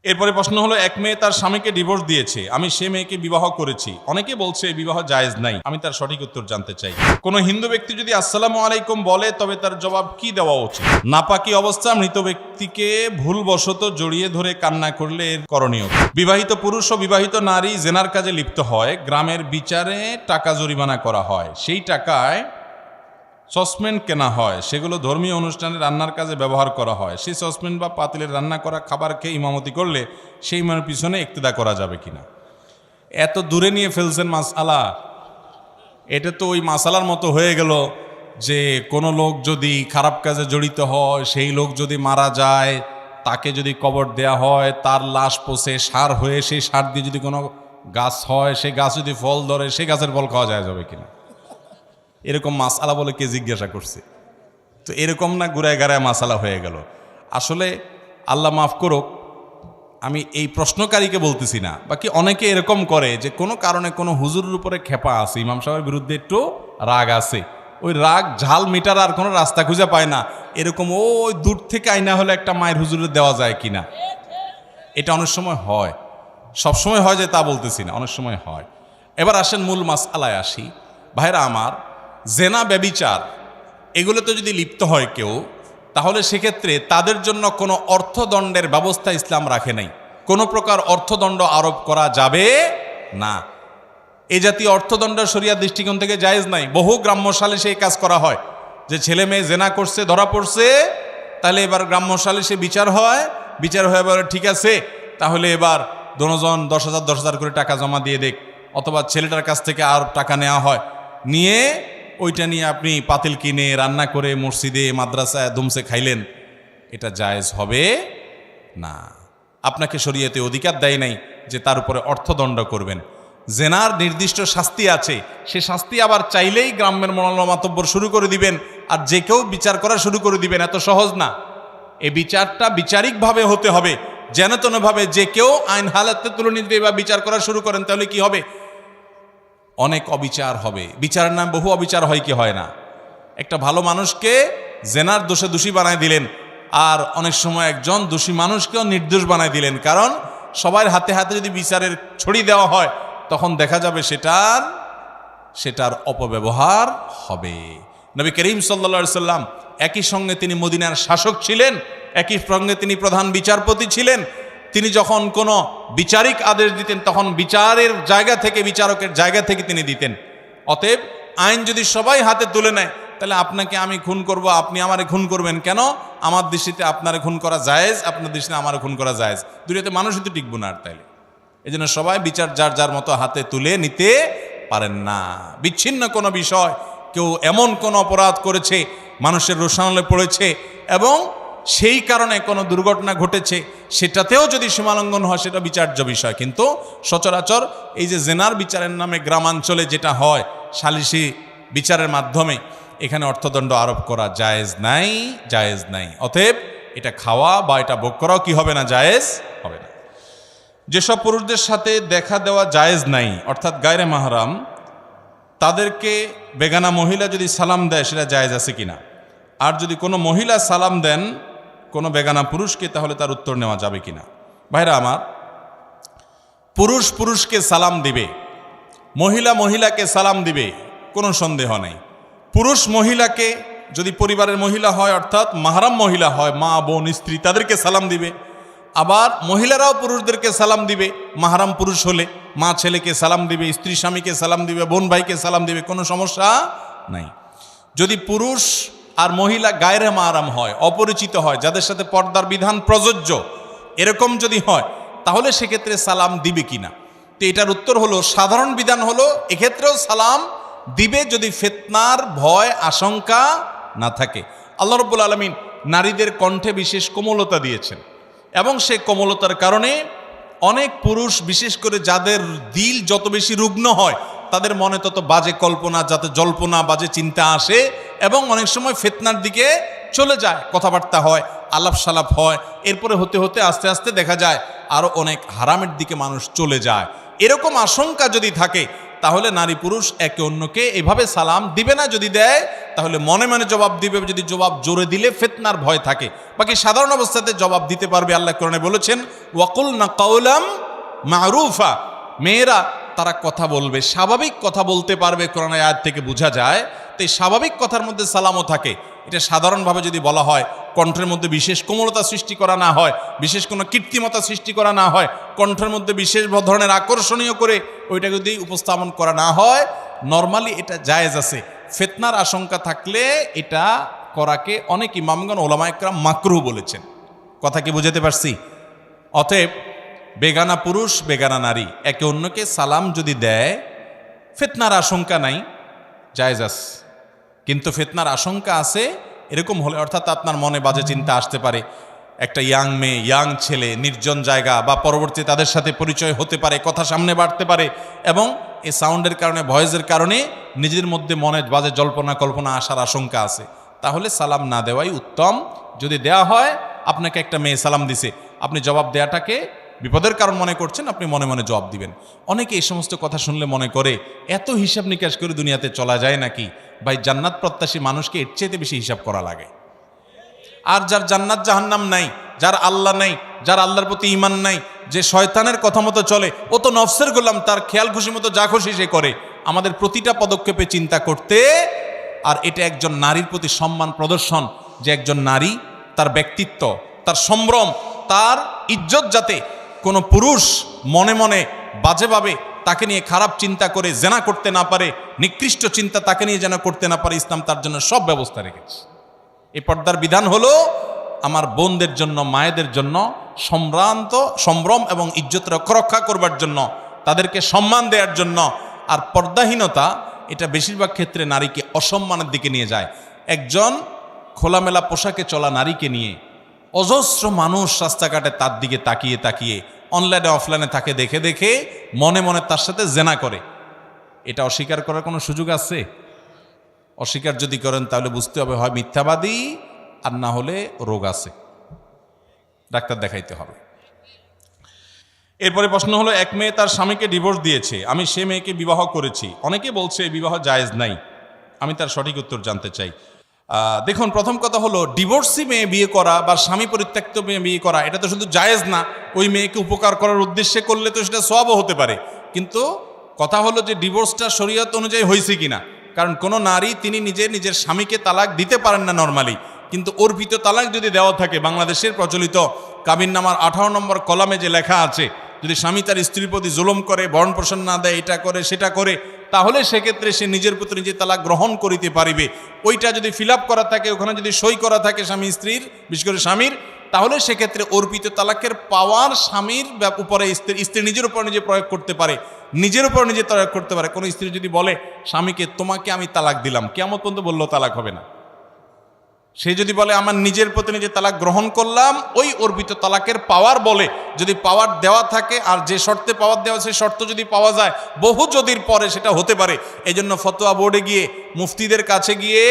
এরপরে প্রশ্ন হলো, এক মেয়ে তার স্বামীকে ডিভোর্স দিয়েছে, আমি সে মেয়েকে বিবাহ করেছি, অনেকে বলছে বিবাহ জায়েজ নাই, আমি তার সঠিক উত্তর জানতে চাই। কোনো হিন্দু ব্যক্তি যদি আসসালামু আলাইকুম বলে তবে তার জবাব কি দেওয়া উচিত? নাপাকি অবস্থা মৃত ব্যক্তিকে ভুলবশত জড়িয়ে ধরে কান্না করলে এর করণীয়? বিবাহিত পুরুষ ও বিবাহিত নারী জেনার কাজে লিপ্ত হয়, গ্রামের বিচারে টাকা জরিমানা করা হয়, সেই টাকায় সসপ্যান কেনা হয়, সেগুলো ধর্মীয় অনুষ্ঠানে রান্নার কাজে ব্যবহার করা হয়, সেই সসপ্যান বা পাতিলের রান্না করা খাবার খেয়ে ইমামতি করলে সেই ইমামের পিছনে ইক্তেদা করা যাবে কিনা? এত দূরে নিয়ে ফেলছেন মাসআলা। এটা তো ওই মাসালার মতো হয়ে গেল যে কোনো লোক যদি খারাপ কাজে জড়িত হয়, সেই লোক যদি মারা যায়, তাকে যদি কবর দেয়া হয়, তার লাশ পচে সার হয়ে সেই সার দিয়ে যদি কোনো গাছ হয়, সেই গাছ যদি ফল ধরে, সেই গাছের ফল খাওয়া যাবে কিনা? এরকম মাসালা বলে কে জিজ্ঞাসা করছে? তো এরকম না গুড়ায় গাড়ায় মাসালা হয়ে গেল। আসলে আল্লাহ মাফ করুক, আমি এই প্রশ্নকারীকে বলতেছি না, বাকি অনেকে এরকম করে যে কোনো কারণে কোনো হুজুরের উপরে খেপা আছে, ইমাম সাহেবের বিরুদ্ধে একটু রাগ আছে, ওই রাগ ঝাল মিটার আর কোনো রাস্তা খুঁজে পায় না, এরকম ওই দূর থেকে আইনা হলে একটা মায়ের হুজুরে দেওয়া যায় কিনা। এটা অনেক সময় হয়, সবসময় হয় যে তা বলতেছি না, অনেক সময় হয়। এবার আসেন মূল মাসআলায় আসি। ভাইরা আমার, জেনা ব্যভিচার এগুলোতে যদি লিপ্ত হয় কেউ, তাহলে সেক্ষেত্রে তাদের জন্য কোনো অর্থদণ্ডের ব্যবস্থা ইসলাম রাখে নাই। কোনো প্রকার অর্থদণ্ড আরোপ করা যাবে না। এই জাতীয় অর্থদণ্ড শরিয়ার দৃষ্টিকোণ থেকে জায়েজ নাই। বহু গ্রাম্য সালিশে এই কাজ করা হয় যে ছেলে মেয়ে জেনা করছে, ধরা পড়ছে, তাহলে এবার গ্রাম্য সালিশে বিচার হয়, বিচার হয়ে এবার ঠিক আছে, তাহলে এবার দোনোজন 10,000 করে টাকা জমা দিয়ে দেখ, অথবা ছেলেটার কাছ থেকে আর টাকা নেওয়া হয়, নিয়ে ওইটা নিয়ে আপনি পাতিল কিনে রান্না করে মসজিদে মাদ্রাসায় দুমসে খাইলেন, এটা জায়েজ হবে না। আপনাকে শরীয়তে অধিকার দেয় নাই যে তার উপরে অর্থদণ্ড করবেন। জেনার নির্দিষ্ট শাস্তি আছে, সে শাস্তি আবার চাইলেই গ্রামের মোনাল্লা মাতব্বর শুরু করে দিবেন আর যে কেউ বিচার করা শুরু করে দিবেন, এত সহজ না। এই বিচারটা বিচারিকভাবে হতে হবে, যেন তেনভাবে যে কেউ আইন হালাতে তুলে নিতে বা বিচার করা শুরু করেন, তাহলে কি হবে? অনেক অবিচার হবে। বিচারের নাম বহু অবিচার হয় কি হয় না? একটা ভালো মানুষকে জেনার দোষে দোষী বানায় দিলেন, আর অনেক সময় একজন দোষী মানুষকেও নির্দোষ বানায় দিলেন, কারণ সবার হাতে হাতে যদি বিচারের ছড়ি দেওয়া হয়, তখন দেখা যাবে সেটার অপব্যবহার হবে। নবী করিম সাল্লাল্লাহু আলাইহি সাল্লাম একই সঙ্গে তিনি মদিনার শাসক ছিলেন, একই সঙ্গে তিনি প্রধান বিচারপতি ছিলেন। তিনি যখন কোনো বিচারিক আদেশ দিতেন, তখন বিচারের জায়গা থেকে, বিচারকের জায়গা থেকে তিনি দিতেন। অতএব আইন যদি সবাই হাতে তুলে নেয়, তাহলে আপনাকে আমি খুন করব, আপনি আমারে খুন করবেন কেন? আমার দৃষ্টিতে আপনারে খুন করা জায়েজ, আপনার দৃষ্টিতে আমারে খুন করা জায়েজ, দুনিয়াতে মানুষই তো টিকবো না আর। তাইলে এই জন্য সবাই বিচার যার যার মতো হাতে তুলে নিতে পারেন না। বিচ্ছিন্ন কোনো বিষয়, কেউ এমন কোনো অপরাধ করেছে, মানুষের রোষানলে পড়েছে এবং সেই কারণে কোনো দুর্ঘটনা ঘটেছে, সেটাতেও যদি সীমালঙ্ঘন হয়, সেটা বিচার্য বিষয়। কিন্তু সচরাচর এই যে জেনার বিচারের নামে গ্রামাঞ্চলে যেটা হয়, সালিসি বিচারের মাধ্যমে, এখানে অর্থদণ্ড আরোপ করা জায়েজ নাই, জায়েজ নাই। অতএব এটা খাওয়া বা এটা ভোগ করাও কি হবে না? জায়েজ হবে না। যেসব পুরুষদের সাথে দেখা দেওয়া জায়েজ নাই, অর্থাৎ গায়রে মাহরাম, তাদেরকে বেগানা মহিলা যদি সালাম দেয়, সেটা জায়েজ আছে কিনা? আর যদি কোনো মহিলা সালাম দেন কোনো বেগানা পুরুষকে, তাহলে তার উত্তর নেওয়া যাবে কিনা? ভাইরা আমার, পুরুষ পুরুষকে সালাম দিবে, মহিলা মহিলাকে সালাম দিবে, কোনো সন্দেহ নেই। পুরুষ মহিলাকে, যদি পরিবারের মহিলা হয়, অর্থাৎ মাহরাম মহিলা হয়, মা বোন স্ত্রী, তাদেরকে সালাম দিবে। আবার মহিলারাও পুরুষদেরকে সালাম দিবে, মাহরাম পুরুষ হলে মা ছেলেকে সালাম দিবে, স্ত্রী স্বামীকে সালাম দিবে, বোন ভাইকে সালাম দিবে, কোনো সমস্যা নাই। যদি পুরুষ আর মহিলা গায়রে মাহরাম হয়, অপরিচিত হয়, যাদের সাথে পর্দার বিধান প্রযোজ্য, এরকম যদি হয়, তাহলে সেক্ষেত্রে সালাম দিবে কিনা? তো এটার উত্তর হলো, সাধারণ বিধান হলো এক্ষেত্রেও সালাম দিবে, যদি ফিতনার ভয় আশঙ্কা না থাকে। আল্লাহ রাব্বুল আলামিন নারীদের কণ্ঠে বিশেষ কোমলতা দিয়েছেন, এবং সেই কোমলতার কারণে অনেক পুরুষ, বিশেষ করে যাদের দিল যত বেশি রুগ্ন হয়, তাদের মনে তত বাজে কল্পনা, যাতে জল্পনা, বাজে চিন্তা আসে, এবং অনেক সময় ফিতনার দিকে চলে যায়, কথাবার্তা হয়, আলাপ সালাপ হয়, এরপরে হতে হতে আস্তে আস্তে দেখা যায় আরও অনেক হারামের দিকে মানুষ চলে যায়। এরকম আশঙ্কা যদি থাকে, তাহলে নারী পুরুষ একে অন্যকে এভাবে সালাম দিবে না। যদি দেয় তাহলে মনে মনে জবাব দিবে, যদি জবাব জোরে দিলে ফিতনার ভয় থাকে। বাকি সাধারণ অবস্থাতে জবাব দিতে পারবে। আল্লাহ কোরআনে বলেছেন ওয়াকুলনা কাওলাম মারুফা, মেয়েরা তারা কথা বলবে, স্বাভাবিক কথা বলতে পারবে। কোরআনের আয়াত থেকে বোঝা যায় তো এই স্বাভাবিক কথার মধ্যে সালামও থাকে। এটা সাধারণভাবে যদি বলা হয়, কণ্ঠের মধ্যে বিশেষ কোমলতা সৃষ্টি করা না হয়, বিশেষ কোনো কৃত্রিমতা সৃষ্টি করা না হয়, কণ্ঠের মধ্যে বিশেষ ধরনের আকর্ষণীয় করে ওইটা যদি উপস্থাপন করা না হয়, নর্মালি এটা জায়েজ আছে। ফিতনার আশঙ্কা থাকলে এটা করাকে অনেক ইমামগণ ওলামা ইকরাম মাকরুহ বলেছেন। কথা কি বুঝাতে পারছি? অতএব বেগানা পুরুষ বেগানা নারী একে অন্যকে সালাম যদি দেয়, ফিতনার আশঙ্কা নাই, জায়েজ আছে। কিন্তু ফিতনার আশঙ্কা আছে এরকম হলে, অর্থাৎ আপনার মনে বাজে চিন্তা আসতে পারে, একটা ইয়াং মেয়ে ইয়াং ছেলে নির্জন জায়গা বা পরবর্তী তাদের সাথে পরিচয় হতে পারে, কথা সামনে বাড়তে পারে, এবং এই সাউন্ডের কারণে ভয়েসের কারণে নিজের মধ্যে মনে বাজে জল্পনা কল্পনা আসার আশঙ্কা আছে, তাহলে সালাম না দেওয়াই উত্তম। যদি দেয়া হয়, আপনাকে একটা মেয়ে সালাম দিছে, আপনি জবাব দেয়াটাকে বিপদের কারণ মনে করছেন, আপনি মনে মনে জবাব দিবেন। অনেকে এই সমস্ত কথা শুনলে মনে করে এত হিসাব নিকাশ করে দুনিয়াতে চলা যায় নাকি? ভাই, জান্নাত প্রত্যাশী মানুষকে এর চেয়ে বেশি হিসাব করা লাগে। আর যার জান্নাত জাহান্নাম নাই, যার আল্লাহ নাই, যার আল্লাহর প্রতি ঈমান নাই, যে শয়তানের কথা মতো চলে, ও তো নফসের গোলাম, তার খেয়াল খুশি মতো যা খুশি সে করে। আমাদের প্রতিটা পদক্ষেপে চিন্তা করতে, আর এটা একজন নারীর প্রতি সম্মান প্রদর্শন, যে একজন নারী তার ব্যক্তিত্ব, তার সম্ভ্রম, তার ইজ্জত যাতে কোনো পুরুষ মনে মনে বাজেভাবে তাকে নিয়ে খারাপ চিন্তা করে জেনা করতে না পারে, নিকৃষ্ট চিন্তা তাকে নিয়ে যেন করতে না পারে, ইসলাম তার জন্য সব ব্যবস্থা রেখেছে। এই পর্দার বিধান হলো আমার বোনদের জন্য, মায়েদের জন্য সম্ভ্রম এবং ইজ্জত রক্ষা করবার জন্য, তাদেরকে সম্মান দেওয়ার জন্য। আর পর্দাহীনতা এটা বেশিরভাগ ক্ষেত্রে নারীকে অসম্মানের দিকে নিয়ে যায়। একজন খোলামেলা পোশাকে চলা নারীকে নিয়ে অজস্র মানুষ রাস্তাঘাটে তার দিকে তাকিয়ে তাকিয়ে, অনলাইনে অফলাইনে তাকে দেখে দেখে মনে মনে তার সাথে জেনা করে। এটা অস্বীকার করার কোনো সুযোগ আছে? অস্বীকার যদি করেন তাহলে বুঝতে হবে হয় মিথ্যাবাদী, আর না হলে রোগ আছে, ডাক্তার দেখাইতে হবে। এরপরে প্রশ্ন হলো, এক মেয়ে তার স্বামীকে ডিভোর্স দিয়েছে, আমি সে মেয়েকে বিবাহ করেছি, অনেকে বলছে বিবাহ জায়েজ নাই। আমি তার সঠিক উত্তর জানতে চাই। দেখুন, প্রথম কথা হলো, ডিভোর্সি মেয়ে বিয়ে করা বা স্বামী পরিত্যক্ত মেয়ে বিয়ে করা এটা তো শুধু জায়েজ না, ওই মেয়েকে উপকার করার উদ্দেশ্যে করলে তো সেটা সওয়াবও হতে পারে। কিন্তু কথা হলো যে ডিভোর্সটা শরীয়ত অনুযায়ী হয়েছে কিনা। কারণ কোনো নারী তিনি নিজের স্বামীকে তালাক দিতে পারেন না নর্মালি, কিন্তু অর্পিত তালাক যদি দেওয়া থাকে, বাংলাদেশের প্রচলিত কাবিননামার 18 নম্বর কলামে যে লেখা আছে, যদি স্বামী তার স্ত্রীর প্রতি জুলুম করে, ভরণ পোষণ না দেয়, এটা করে সেটা করে, তাহলে সেক্ষেত্রে সে নিজের প্রতি নিজে তালাক গ্রহণ করিতে পারিবে। ওইটা যদি ফিল আপ করা থাকে, ওখানে যদি সই করা থাকে স্বামী স্ত্রীর, বিশেষ করে স্বামীর, তাহলে সেক্ষেত্রে অর্পিত তালাকের পাওয়ার স্বামীর উপরে স্ত্রী নিজের উপর নিজে প্রয়োগ করতে পারে, নিজের উপর নিজে প্রয়োগ করতে পারে। কোনো স্ত্রী যদি বলে স্বামীকে, তোমাকে আমি তালাক দিলাম, কিয়ামত পর্যন্ত বললেও তালাক হবে না। সে যদি বলে আমার নিজের প্রতি নিজে তালাক গ্রহণ করলাম, ওই অর্পিত তালাকের পাওয়ার বলে, যদি পাওয়ার দেওয়া থাকে আর যে শর্তে পাওয়ার দেওয়া, সেই শর্ত যদি পাওয়া যায়, বহু যদির পরে সেটা হতে পারে। এই জন্য ফতোয়া বোর্ডে গিয়ে, মুফতিদের কাছে গিয়ে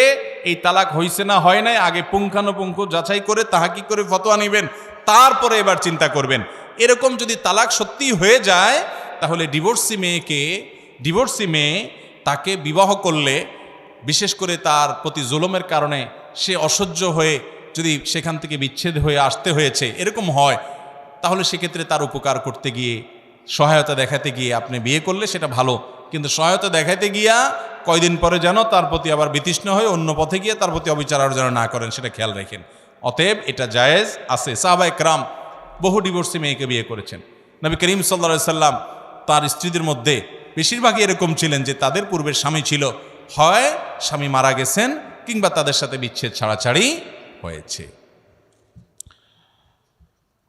এই তালাক হয়েছে না হয় নাই আগে পুঙ্খানুপুঙ্খ যাচাই করে তাহাকিক করে ফতোয়া নেবেন, তারপরে এবার চিন্তা করবেন। এরকম যদি তালাক সত্যি হয়ে যায়, তাহলে ডিভোর্সি মেয়ে তাকে বিবাহ করলে, বিশেষ করে তার প্রতি জুলুমের কারণে সে অসহ্য হয়ে যদি সেখান থেকে বিচ্ছেদ হয়ে আসতে হয়েছে, এরকম হয়, তাহলে সেক্ষেত্রে তার উপকার করতে গিয়ে, সহায়তা দেখাতে গিয়ে আপনি বিয়ে করলে সেটা ভালো। কিন্তু সহায়তা দেখাতে গিয়া কয়দিন পরে যেন তার প্রতি আবার বিতৃষ্ণ হয়ে অন্য পথে গিয়ে তার প্রতি অবিচার আর যেন না করেন, সেটা খেয়াল রাখেন। অতএব এটা জায়েজ আছে। সাহাবা একরাম বহু ডিভোর্সি মেয়েকে বিয়ে করেছেন। নবী করিম সাল্লাল্লাহু আলাইহি সাল্লাম তার স্ত্রীদের মধ্যে বেশিরভাগই এরকম ছিলেন যে তাদের পূর্বের স্বামী ছিল, হয় স্বামী মারা গেছেন কিংবা তাদের সাথে বিচ্ছেদ ছাড়াছাড়ি হয়েছে।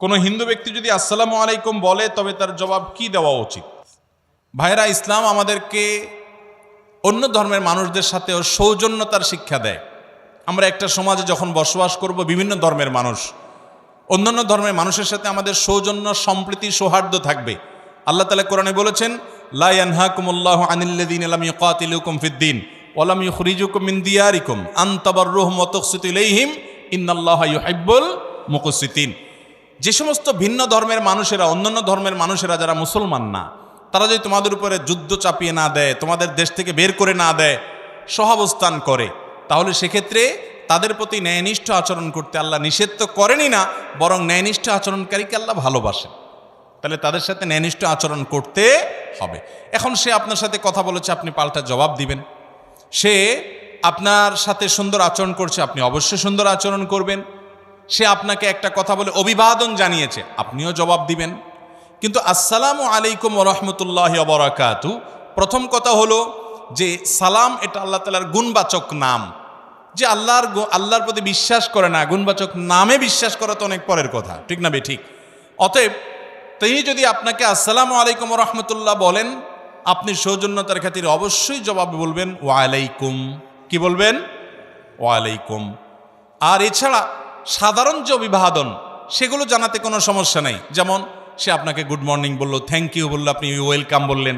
কোনো হিন্দু ব্যক্তি যদি আসসালামু আলাইকুম বলে, তবে তার জবাব কি দেওয়া উচিত? ভাইরা, ইসলাম আমাদেরকে অন্য ধর্মের মানুষদের সাথেও সৌজন্যতার শিক্ষা দেয়। আমরা একটা সমাজে যখন বসবাস করব, বিভিন্ন ধর্মের মানুষ, অন্যান্য ধর্মের মানুষের সাথে আমাদের সৌজন্য, সম্প্রীতি, সৌহার্দ্য থাকবে। আল্লাহ তাআলা কোরআনে বলেছেন, লা ইয়ানহাকুমুল্লাহু আনিল্লাযীনা লাম ইউকাতিলুকুম ফিদ-দীন ওয়া লাম ইখরিজুকুম মিন দিয়ারিকুম আন তাবাররুহুম ওয়া তুকসিতু ইলাইহিম ইন্নাল্লাহা ইউহিব্বুল মুকসিতিন। যে সমস্ত ভিন্ন ধর্মের মানুষেরা, অন্যান্য ধর্মের মানুষেরা যারা মুসলমান না, তারা যদি তোমাদের উপরে যুদ্ধ চাপিয়ে না দেয়, তোমাদের দেশ থেকে বের করে না দেয়, সহাবস্থান করে, তাহলে সেক্ষেত্রে তাদের প্রতি ন্যায়নিষ্ঠ আচরণ করতে আল্লাহ নিষেধ তো করেনই না, বরং ন্যায়নিষ্ঠ আচরণকারীকে আল্লাহ ভালোবাসেন। তাহলে তাদের সাথে ন্যায়নিষ্ঠ আচরণ করতে হবে। এখন সে আপনার সাথে কথা বলেছে, আপনি পাল্টা জবাব দিবেন। সে আপনার সাথে সুন্দর আচরণ করছে, আপনি অবশ্যই সুন্দর আচরণ করবেন। সে আপনাকে একটা কথা বলে অভিবাদন জানিয়েছে, আপনিও জবাব দিবেন। কিন্তু আসসালামু আলাইকুম ওয়া রাহমাতুল্লাহি ওয়া বারাকাতু, প্রথম কথা হলো যে সালাম এটা আল্লাহ তাআলার গুণবাচক নাম। যে আল্লাহর প্রতি বিশ্বাস করে না, গুণবাচক নামে বিশ্বাস করা তো অনেক পরের কথা, ঠিক না ঠিক? অতএব তিনি যদি আপনাকে আসসালামু আলাইকুম ওয়া রাহমাতুল্লাহ বলেন, আপনি সৌজন্যতার খাতিরে অবশ্যই জবাবে বলবেন ওয়া আলাইকুম। কি বলবেন? ওয়া আলাইকুম। আর এছাড়া সাধারণ যে অভিবাদন, সেগুলো জানাতে কোনো সমস্যা নেই। যেমন সে আপনাকে গুড মর্নিং বললো, থ্যাংক ইউ বললো, আপনি ওয়েলকাম বললেন,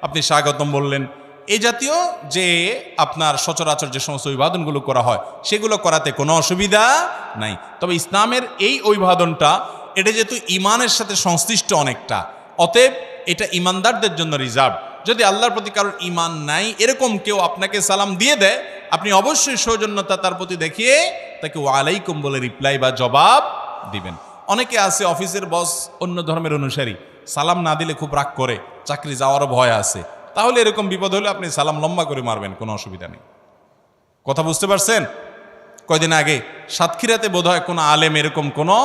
আপনি স্বাগতম বললেন, এই জাতীয় যে আপনার সচরাচর যে সমস্ত অভিবাদনগুলো করা হয় সেগুলো করাতে কোনো অসুবিধা নাই। তবে ইসলামের এই অভিবাদনটা এটা যেহেতু ইমানের সাথে সংশ্লিষ্ট অনেকটা, অতএব এটা ইমানদারদের জন্য রিজার্ভ। যদি আল্লাহর প্রতি কারোর ইমান নাই এরকম কেউ আপনাকে সালাম দিয়ে দেয়, আপনি অবশ্যই সৌজন্যতা তার প্রতি দেখিয়ে তাকে ওয়ালাইকুম বলে রিপ্লাই বা জবাব দিবেন। অনেকে আছে অফিসের বস অন্য ধর্মের অনুসারী, সালাম না দিলে খুব রাগ করে, চাকরি যাওয়ারও ভয় আছে। তাহলে এরকম বিপদ হলে আপনি সালাম লম্বা করে মারবেন, কোনো অসুবিধা নেই। কথা বুঝতে পারছেন? কয়দিন আগে সাতক্ষীরাতে বোধহয় কোনো আলেম এরকম কোনো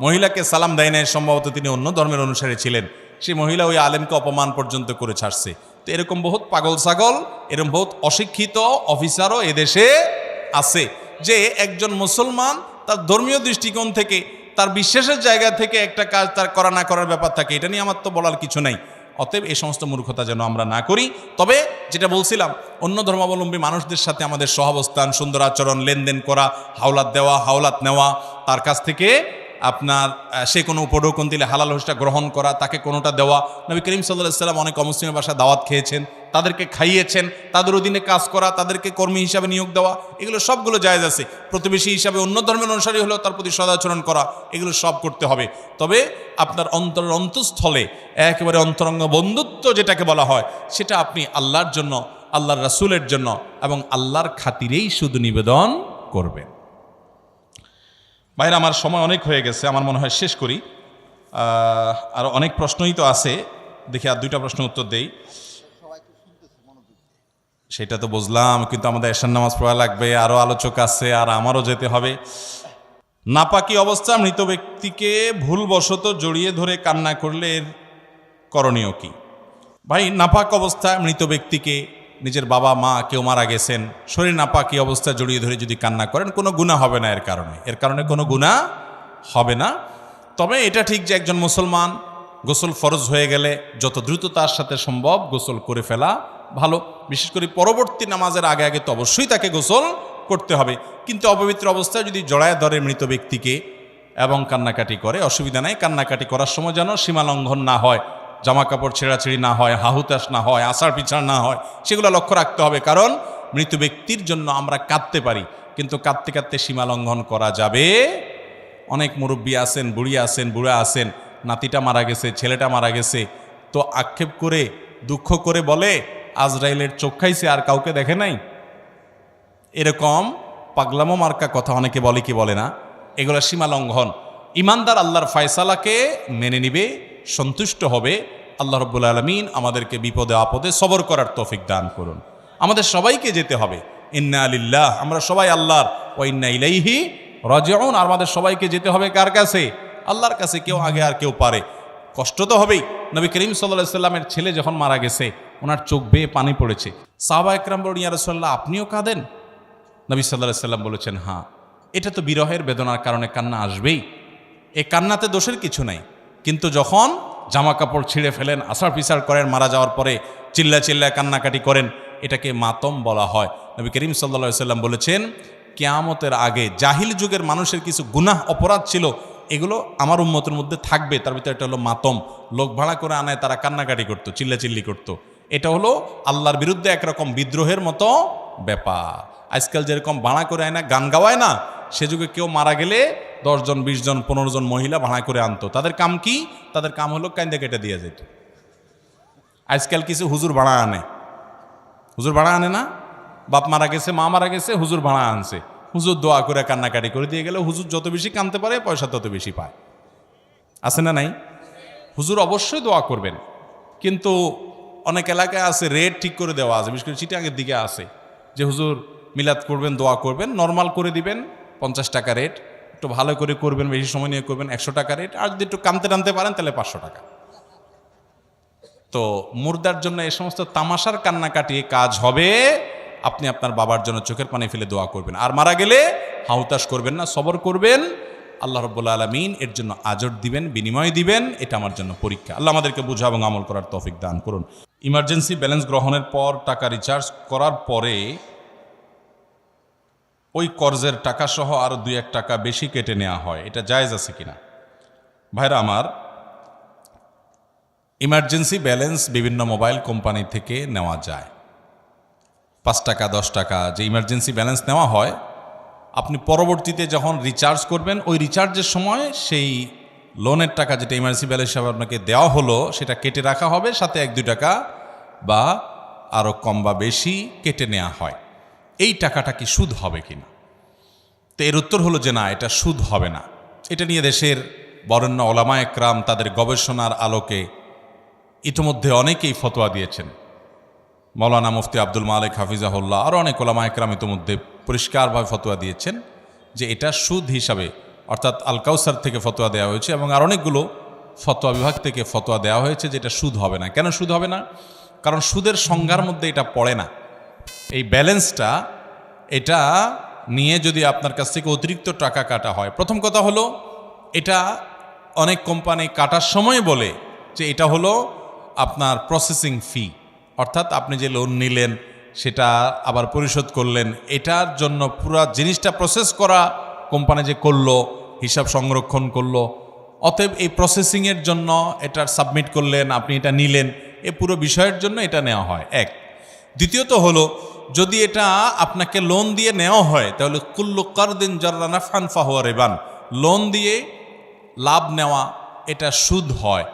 মহিলাকে সালাম দেয় নাই, সম্ভবত তিনি অন্য ধর্মের অনুসারী ছিলেন। সেই মহিলা ওই আলেমকে অপমান পর্যন্ত করে ছাড়ছে। তো এরকম বহুত পাগল ছাগল, এরকম বহুত অশিক্ষিত অফিসারও এদেশে আছে, যে একজন মুসলমান তার ধর্মীয় দৃষ্টিকোণ থেকে, তার বিশ্বাসের জায়গা থেকে একটা কাজ তার করা না করার ব্যাপার থাকে। এটা নিয়ে আমার তো বলার কিছু নাই। অতএব এই সমস্ত মূর্খতা যেন আমরা না করি। তবে যেটা বলছিলাম, অন্য ধর্মাবলম্বী মানুষদের সাথে আমাদের সহাবস্থান, সুন্দর আচরণ, লেনদেন করা, হাওলাত দেওয়া, হাওলাত নেওয়া, তার কাছ থেকে আপনার সে কোনো উপঢৌকন দিলে হালাল হোসটা গ্রহণ করা, তাকে কোনোটা দেওয়া। নবী করিম সাল্লাল্লাহু আলাইহি ওয়াসাল্লাম অনেক অমুসলিমের বাসায় দাওয়াত খেয়েছেন, তাদেরকে খাইয়েছেন, তাদের অধীনে কাজ করা, তাদেরকে কর্মী হিসাবে নিয়োগ দেওয়া, এগুলো সবগুলো জায়েজ আছে। প্রতিবেশী হিসাবে অন্য ধর্মের অনুসারী হলেও তার প্রতি সদাচরণ করা, এগুলো সব করতে হবে। তবে আপনার অন্তঃস্থলে একেবারে অন্তরঙ্গ বন্ধুত্ব যেটাকে বলা হয়, সেটা আপনি আল্লাহর জন্য, আল্লাহর রাসূলের জন্য এবং আল্লাহর খাতিরেই শুধু নিবেদন করবেন। ভাইরা, আমার সময় অনেক হয়ে গেছে, আমার মনে হয় শেষ করি। আর অনেক প্রশ্নই তো আছে, দেখি আর দুইটা প্রশ্ন উত্তর দেই। সেটা তো বুঝলাম, কিন্তু আমাদের এশার নামাজ পড়া লাগবে, আরও আলোচক আছে, আর আমারও যেতে হবে। নাপাকি অবস্থা মৃত ব্যক্তিকে ভুলবশত জড়িয়ে ধরে কান্না করলে এর করণীয় কি? ভাই, নাপাক অবস্থায় মৃত ব্যক্তিকে, নিজের বাবা মা কেউ মারা গেছেন, শরীর নাপাকি অবস্থায় জড়িয়ে ধরে যদি কান্না করেন, কোনো গুনাহ হবে না এর কারণে কোনো গুনাহ হবে না। তবে এটা ঠিক যে একজন মুসলমান গোসল ফরজ হয়ে গেলে যত দ্রুত তার সাথে সম্ভব গোসল করে ফেলা ভালো। বিশেষ করে পরবর্তী নামাজের আগে আগে তো অবশ্যই তাকে গোসল করতে হবে। কিন্তু অপবিত্র অবস্থায় যদি জড়ায় ধরে মৃত ব্যক্তিকে এবং কান্নাকাটি করে, অসুবিধা নাই। কান্নাকাটি করার সময় যেন সীমা লঙ্ঘন না হয়, জামা কাপড় ছেঁড়াছেড়ি না হয়, হাহুতাশ না হয়, আষাঢ় পিছাড় না হয়, সেগুলো লক্ষ্য রাখতে হবে। কারণ মৃত ব্যক্তির জন্য আমরা কাঁদতে পারি, কিন্তু কাঁদতে কাঁদতে সীমা লঙ্ঘন করা যাবে। অনেক মুরব্বী আছেন, বুড়ি আছেন, বুড়া আছেন, নাতিটা মারা গেছে, ছেলেটা মারা গেছে, তো আক্ষেপ করে দুঃখ করে বলে আজরাইলের চোখ খাইছে, আর কাউকে দেখে নাই। এরকম পাগলামো মার্কা কথা অনেকে বলে কি বলে না, এগুলো সীমা লঙ্ঘন। ইমানদার আল্লাহর ফয়সালাকে মেনে নিবে, সন্তুষ্ট হবে। আল্লাহ রাব্বুল আলামিন আমাদেরকে বিপদে আপদে সবর করার তৌফিক দান করুন। আমাদের সবাইকে যেতে হবে, ইন্না লিল্লাহ, আমরা সবাই আল্লাহর, ওয়া ইন্না ইলাইহি রাজিউন। আর আমাদের সবাইকে যেতে হবে কার কাছে? আল্লাহর কাছে। কেউ আগে আর কেউ পারে, কষ্ট তো হবেই। নবী করিম সাল্লাল্লাহু আলাইহি সাল্লামের ছেলে যখন মারা গেছে, ওনার চোখ বেয়ে পানি পড়েছে। সাহাবা একরাম বললেন, ইয়া রাসূলুল্লাহ, আপনিও কাঁদেন? নবী সাল্লাল্লাহু আলাইহি সাল্লাম বলেছেন, হ্যাঁ, এটা তো বিরহের বেদনার কারণে কান্না আসবেই, এই কান্নাতে দোষের কিছু নাই। কিন্তু যখন জামা কাপড় ছিঁড়ে ফেলেন, আষাঢ় পিছাড় করেন, মারা যাওয়ার পরে চিল্লা চিল্লায় কান্নাকাটি করেন, এটাকে মাতম বলা হয়। নবী করিম সাল্লাল্লাহু আলাইহি সাল্লাম বলেছেন, কিয়ামতের আগে জাহিল যুগের মানুষের কিছু গুনাহ অপরাধ ছিল, এগুলো আমার উম্মতের মধ্যে থাকবে। তার ভিতরে একটা হলো মাতম, লোক ভাড়া করে আনায় তারা কান্নাকাটি করতো, চিল্লাচিল্লি করতো। এটা হলো আল্লাহর বিরুদ্ধে একরকম বিদ্রোহের মতো ব্যাপার। আজকাল যেরকম ভাড়া করে আয় না, গান গাওয়ায় না, সে যুগে কেউ মারা গেলে 10 জন 20 জন 15 জন মহিলা ভাড়া করে আনতো। তাদের কাম কি? তাদের কাম হলো কান্দে কেটে দিয়ে যেত। আজকাল কিছু হুজুর ভাড়া আনে, হুজুর ভাড়া আনে না, বাপ মারা গেছে মা মারা গেছে, হুজুর ভাড়া আনছে, হুজুর দোয়া করে কান্নাকাটি করে দিয়ে গেলে হুজুর যত বেশি কানতে পারে পয়সা তত বেশি পায়। আছে না নাই? হুজুর অবশ্যই দোয়া করবেন, কিন্তু অনেক এলাকায় আছে রেট ঠিক করে দেওয়া আছে, বিশেষ করে চিটাঙের দিকে আছে যে হুজুর মিলাদ করবেন দোয়া করবেন, নর্মাল করে দিবেন 50 টাকা রেট, একটু ভালো করে করবেন বেশি সময় নিয়ে করবেন 100 টাকা রেট, আর যদি একটু কানতে টানতে পারেন তাহলে 500 টাকা। তো মুর্দার জন্য এই সমস্ত তামাশার কান্নাকাটি কাজ হবে। আপনি আপনার বাবার জন্য চোখের পানি ফেলে দোয়া করবেন, আর মারা গেলে হাউতাশ করবেন না, সবর করবেন। আল্লাহ রাব্বুল আলামিন এর জন্য আজর দিবেন, বিনিময় দিবেন। এটা আমার জন্য পরীক্ষা। আল্লাহ আমাদেরকে বোঝা এবং আমল করার তৌফিক দান করুন। ইমার্জেন্সি ব্যালেন্স গ্রহণের পর টাকা রিচার্জ করার পরে ওই কর্জের টাকা সহ আরো 2-1 টাকা বেশি কেটে নেওয়া হয়, এটা জায়েজ আছে কিনা? ভাইরা আমার, ইমার্জেন্সি ব্যালেন্স বিভিন্ন মোবাইল কোম্পানি থেকে নেওয়া যায়। 5 টাকা 10 টাকা যে ইমার্জেন্সি ব্যালেন্স নেওয়া হয়, আপনি পরবর্তীতে যখন রিচার্জ করবেন ওই রিচার্জের সময় সেই লোনের টাকা যেটা ইমার্জেন্সি ব্যালেন্স হিসাবে আপনাকে দেওয়া হলো সেটা কেটে রাখা হবে, সাথে 1-2 টাকা বা আরও কম বা বেশি কেটে নেওয়া হয়। এই টাকাটা কি সুদ হবে কিনা? তো এর উত্তর হলো যে না, এটা সুদ হবে না। এটা নিয়ে দেশের বরেণ্য ওলামা একরাম তাদের গবেষণার আলোকে ইতিমধ্যে অনেকেই ফতোয়া দিয়েছেন। মৌলানা মুফতি আব্দুল মালিক হাফিজাহুল্লাহ আরও অনেক ওলামা একরাম ইতিমধ্যে পরিষ্কারভাবে ফতোয়া দিয়েছেন যে এটা সুদ হিসাবে, অর্থাৎ আল কাউসার থেকে ফতোয়া দেওয়া হয়েছে এবং আর অনেকগুলো ফতোয়া বিভাগ থেকে ফতোয়া দেওয়া হয়েছে যে এটা সুদ হবে না। কেন সুদ হবে না? কারণ সুদের সংজ্ঞার মধ্যে এটা পড়ে না। এই ব্যালেন্সটা এটা নিয়ে যদি আপনার কাছ থেকে অতিরিক্ত টাকা কাটা হয়, প্রথম কথা হলো এটা অনেক কোম্পানি কাটার সময় বলে যে এটা হলো আপনার প্রসেসিং ফি, অর্থাৎ আপনি যে লোন নিলেন সেটা আবার পরিশোধ করলেন, এটার জন্য পুরো জিনিসটা প্রসেস করা কোম্পানি যে করলো, হিসাব সংরক্ষণ করলো, অতএব এই প্রসেসিংয়ের জন্য এটার সাবমিট করলেন, আপনি এটা নিলেন, এ পুরো বিষয়ের জন্য এটা নেওয়া হয়। এক। দ্বিতীয়ত হলো যদি এটা আপনাকে লোন দিয়ে নেওয়া হয় তাহলে কুল্লু কারদিন জাররা নাফআন ফাহুয়া রিবান, লোন দিয়ে লাভ নেওয়া এটা সুদ হয়,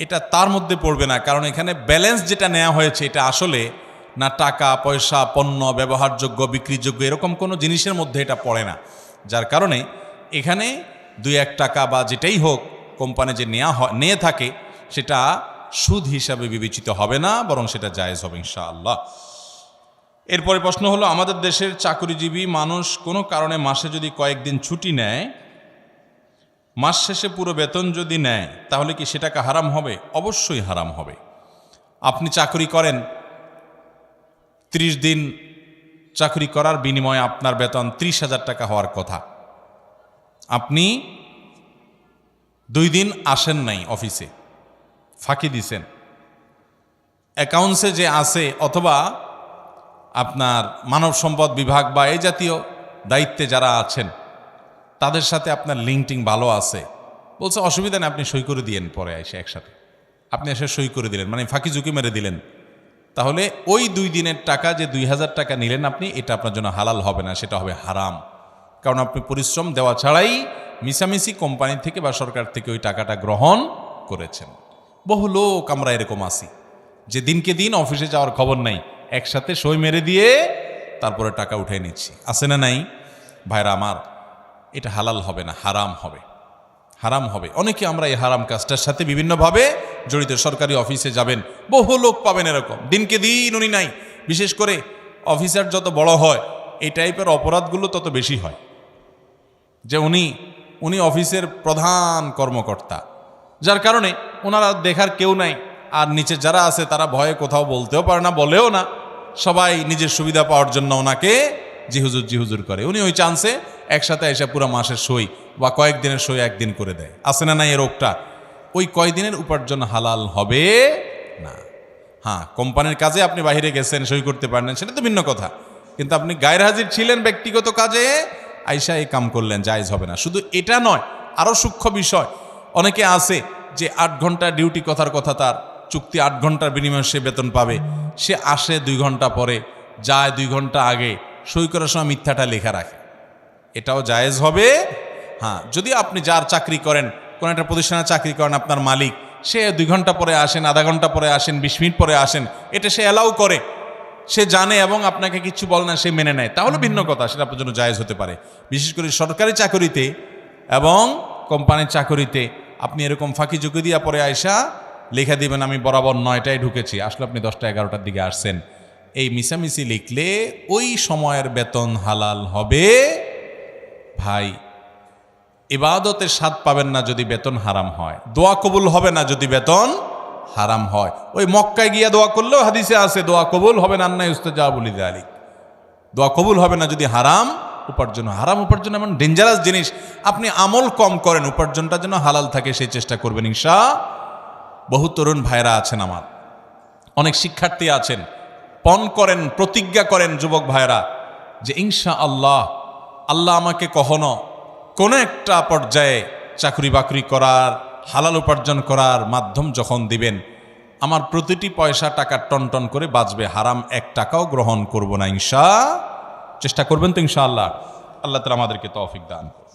এটা তার মধ্যে পড়বে না। কারণ এখানে ব্যালেন্স যেটা নেওয়া হয়েছে এটা আসলে না টাকা পয়সা পণ্য ব্যবহারযোগ্য বিক্রিযোগ্য এরকম কোনো জিনিসের মধ্যে এটা পড়ে না, যার কারণে এখানে 2-1 টাকা বা যেটাই হোক কোম্পানি যে নিয়ে থাকে সেটা সুদ হিসাবে বিবেচিত হবে না, বরং সেটা জায়েজ হবে ইনশাআল্লাহ। এরপরে প্রশ্ন হলো, আমাদের দেশের চাকরিজীবী মানুষ কোনো কারণে মাসে যদি কয়েকদিন ছুটি নেয়, মাস শেষে পুরো বেতন যদি নেয় তাহলে কি সেটাকে হারাম হবে? অবশ্যই হারাম হবে। আপনি চাকরি করেন, 30 দিন চাকরি করার বিনিময়ে আপনার বেতন 30,000 টাকা হওয়ার কথা, আপনি 2 দিন আসেন নাই অফিসে, ফাঁকি দিছেন, অ্যাকাউন্টসে যে আছে অথবা আপনার মানব সম্পদ বিভাগ বা এই জাতীয় দায়িত্বে যারা আছেন তাদের সাথে আপনার লিঙ্কটিং ভালো আছে, বলছে অসুবিধা নেই আপনি সই করে দিয়েন, পরে এসে একসাথে আপনি এসে সই করে দিলেন, মানে ফাঁকি ঝুঁকি মেরে দিলেন, তাহলে ওই 2 দিনের টাকা যে 2,000 টাকা নিলেন আপনি, এটা আপনার জন্য হালাল হবে না, সেটা হবে হারাম। কারণ আপনি পরিশ্রম দেওয়া ছাড়াই মিশামিশি কোম্পানি থেকে বা সরকার থেকে ওই টাকাটা গ্রহণ করেছেন। বহু লোক আমরা এরকম আছি যে দিনকে দিন অফিসে যাওয়ার খবর নাই, একসাথে সই মেরে দিয়ে তারপরে টাকা উঠে নিচ্ছি, আছে না নাই? ভাইরা আমার, এটা হালাল হবে না, হারাম হবে, হারাম হবে। অনেকে আমরা এই হারাম কাজটার সাথে বিভিন্নভাবে জড়িত। সরকারি অফিসে যাবেন, বহু লোক পাবেন এরকম, দিনকে দিন উনি নাই। বিশেষ করে অফিসার যত বড় হয় এই টাইপের অপরাধগুলো তত বেশি হয়, যে উনি অফিসের প্রধান কর্মকর্তা, যার কারণে ওনারা দেখার কেউ নাই, আর নিচে যারা আছে তারা ভয়ে কোথাও বলতেও পারে না, বলেও না, সবাই নিজের সুবিধা পাওয়ার জন্য ওনাকে জি হুজুর করে। উনি ওই চান্সে একসাথে এসে পুরো মাসের সই বা কয়েকদিনের সই একদিন করে দেয়, আছে না নাই? এই রোগটা, ওই কয়দিনের উপার্জন হালাল হবে না। হ্যাঁ, কোম্পানির কাজে আপনি বাইরে গেছেন, সই করতে পারেন, সেটা তো ভিন্ন কথা, কিন্তু আপনি গায়ের হাজির ছিলেন ব্যক্তিগত কাজে, আইসা এই কাম করলেন, জায়েজ হবে না। শুধু এটা নয়, আরও সূক্ষ্ম বিষয়, অনেকে আছে যে 8 ঘন্টা ডিউটি, কথার কথা তার চুক্তি 8 ঘন্টার বিনিময়ে সে বেতন পাবে, সে আসে 2 ঘন্টা পরে, যায় 2 ঘন্টা আগে, সই করার সময় মিথ্যাটা লেখা রাখে, এটাও জায়েজ হবে। হ্যাঁ, যদি আপনি যার চাকরি করেন, কোন একটা প্রতিষ্ঠানে চাকরি করেন, আপনার মালিক সে 2 ঘন্টা পরে আসেন, আধা ঘন্টা পরে আসেন, 20 মিনিট পরে আসেন, এটা সে অ্যালাউ করে, সে জানে এবং আপনাকে কিছু বলে না, সে মেনে নেয়, তাহলে ভিন্ন কথা, সেটা আপনার জন্য জায়েজ হতে পারে। বিশেষ করে সরকারি চাকরিতে এবং কোম্পানির চাকরিতে আপনি এরকম ফাঁকি ঝুঁকি দিয়া পরে আয়সা লেখা দিবেন আমি বরাবর 9টায় ঢুকেছি, আসলে আপনি 10টা 11টার দিকে আসছেন, এই মিশামিশি লিখলে ওই সময়ের বেতন হালাল হবে ভাই। ইবাদতের স্বাদ পাবেন না যদি বেতন হারাম হয়, দোয়া কবুল হবে না যদি বেতন হারাম হয়। ওই মক্কায় গিয়া দোয়া করলেও হাদিসে আছে দোয়া কবুল হবে না, আন্নাই উস্তাজাবু লিযালিক, দোয়া কবুল হবে না যদি হারাম উপার্জন। হারাম উপার্জন এমন ডেঞ্জারাস জিনিস, আপনি আমল কম করেন, উপার্জনটা যেন হালাল থাকে সেই চেষ্টা করবেন ইনশাআল্লাহ। বহু তরুণ ভাইরা আছেন আমার, অনেক শিক্ষার্থী আছেন, পণ করেন, প্রতিজ্ঞা করেন যুবক ভাইরা যে ইনশাআল্লাহ আল্লাহ আমাকে কখনো কোনো একটা পর্যায়ে চাকরি বাকরি করার, হালাল উপার্জন করার মাধ্যম যখন দিবেন, আমার প্রতিটি পয়সা টাকা টন করে বাঁচবে, হারাম 1 টাকাও গ্রহণ করব না চেষ্টা করবেন তো ইনশাআল্লাহ। আল্লাহ তাআলা আমাদেরকে তৌফিক দান করুন।